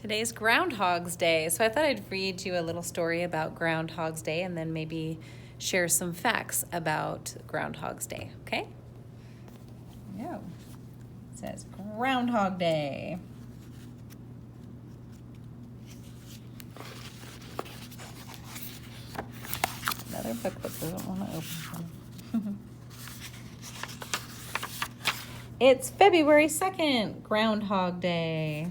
Today's Groundhog's Day, so I thought I'd read you a little story about Groundhog's Day and then maybe share some facts about Groundhog's Day, okay? Yeah. It says Groundhog Day. Another book that doesn't want to open. It's February 2nd, Groundhog Day.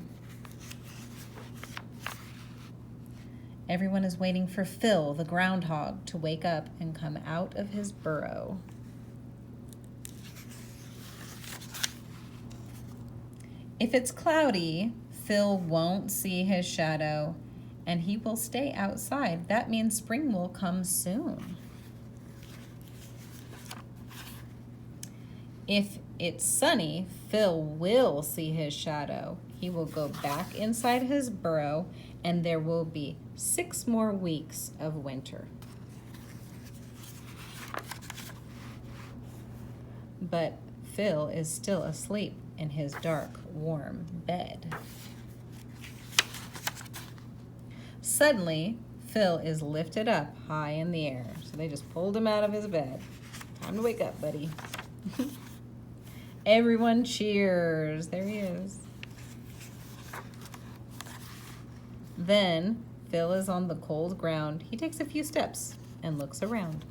Everyone is waiting for Phil, the groundhog, to wake up and come out of his burrow. If it's cloudy, Phil won't see his shadow, and he will stay outside. That means spring will come soon. If it's sunny, Phil will see his shadow. He will go back inside his burrow, and there will be 6 more weeks of winter. But Phil is still asleep in his dark, warm bed. Suddenly, Phil is lifted up high in the air. So they just pulled him out of his bed. Time to wake up, buddy. Everyone cheers. There he is. Then Phil is on the cold ground. He takes a few steps and looks around.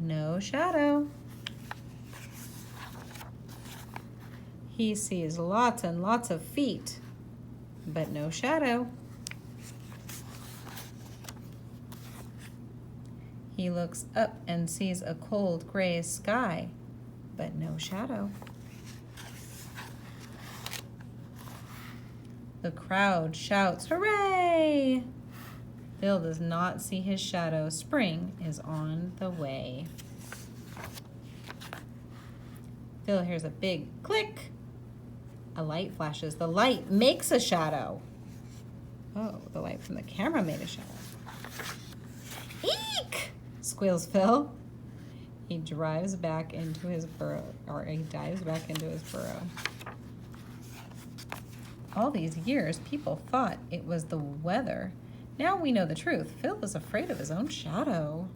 No shadow. He sees lots and lots of feet, but no shadow. He looks up and sees a cold gray sky, but no shadow. The crowd shouts, "Hooray!" Phil does not see his shadow. Spring is on the way. Phil hears a big click. A light flashes. The light makes a shadow. Oh, the light from the camera made a shadow. Eek! Squeals Phil. He dives back into his burrow. All these years, people thought it was the weather. Now we know the truth. Phil was afraid of his own shadow.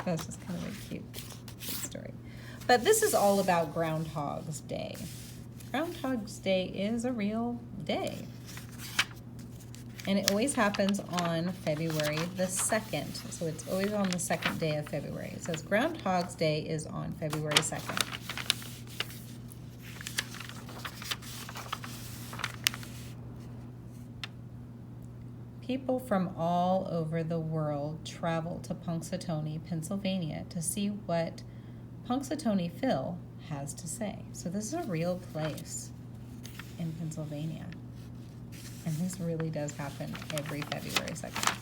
That's just kind of a cute story. But this is all about Groundhog's Day. Groundhog's Day is a real day. And it always happens on February the 2nd. So it's always on the 2nd day of February. It says Groundhog's Day is on February 2nd. People from all over the world travel to Punxsutawney, Pennsylvania to see what Punxsutawney Phil has to say. So this is a real place in Pennsylvania. And this really does happen every February 2nd.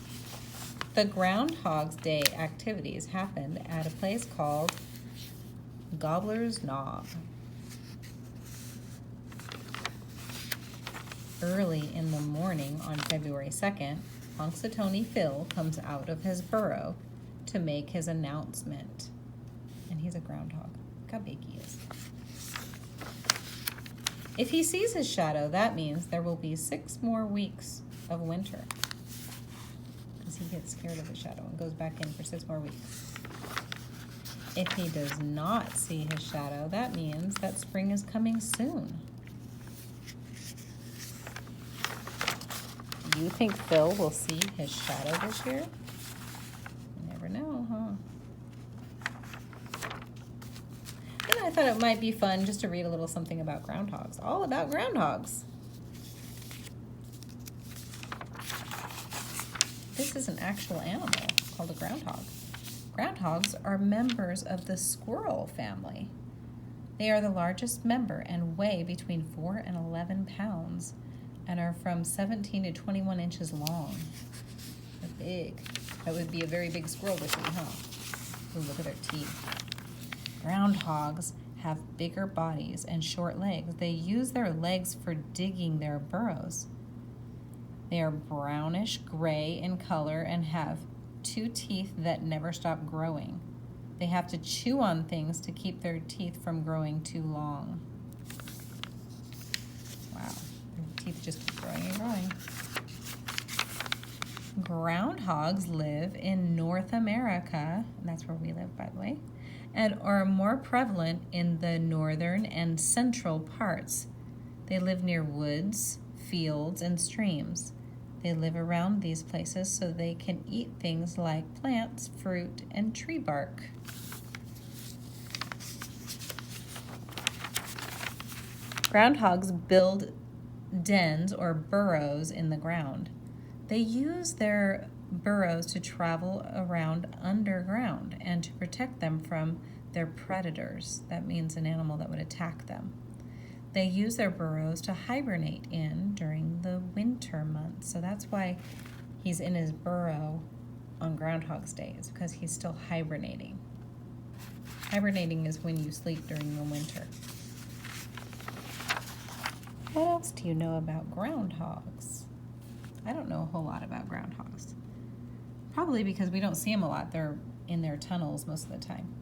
The Groundhog's Day activities happened at a place called Gobbler's Knob. Early in the morning on February 2nd, Punxsutawney Phil comes out of his burrow to make his announcement. And he's a groundhog. Look how big he is. If he sees his shadow, that means there will be 6 more weeks of winter. Because he gets scared of the shadow and goes back in for 6 more weeks. If he does not see his shadow, that means that spring is coming soon. Do you think Phil will see his shadow this year? You never know, huh? And I thought it might be fun just to read a little something about groundhogs. All about groundhogs. This is an actual animal called a groundhog. Groundhogs are members of the squirrel family. They are the largest member and weigh between 4 and 11 pounds. And are from 17 to 21 inches long. They're big. That would be a very big squirrel to see, huh? Ooh, look at their teeth. Groundhogs have bigger bodies and short legs. They use their legs for digging their burrows. They are brownish gray in color and have 2 teeth that never stop growing. They have to chew on things to keep their teeth from growing too long. just keep growing and growing. Groundhogs live in North America, and that's where we live, by the way, and are more prevalent in the northern and central parts. They live near woods, fields, and streams. They live around these places so they can eat things like plants, fruit, and tree bark. Groundhogs build dens or burrows in the ground. They use their burrows to travel around underground and to protect them from their predators. That means an animal that would attack them. They use their burrows to hibernate in during the winter months. So that's why he's in his burrow on Groundhog's Day, is because he's still hibernating. Hibernating is when you sleep during the winter. What else do you know about groundhogs? I don't know a whole lot about groundhogs. Probably because we don't see them a lot. They're in their tunnels most of the time.